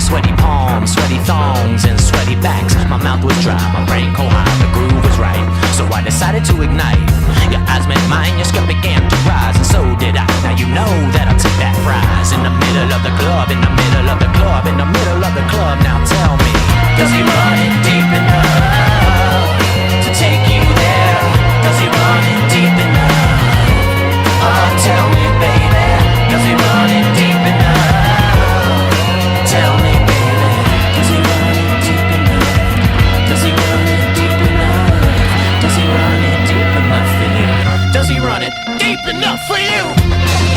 Sweaty palms, sweaty thongs, and sweaty backs. My mouth was dry, my brain cold high, the groove was right. So I decided to ignite. Your eyes met mine, your skirt began to rise, and so did I. Now you know that I took that prize. In the middle of the club, in the middle of the club, in the middle of the club. Now tell me, does he run it deep enough to take you there? Does he run it deep enough? Oh, tell me, baby, does he run it deep enough? Tell me, baby, does he run it deep enough? Does he run it deep enough? Does he run it deep enough for you? Does he run it deep enough for you?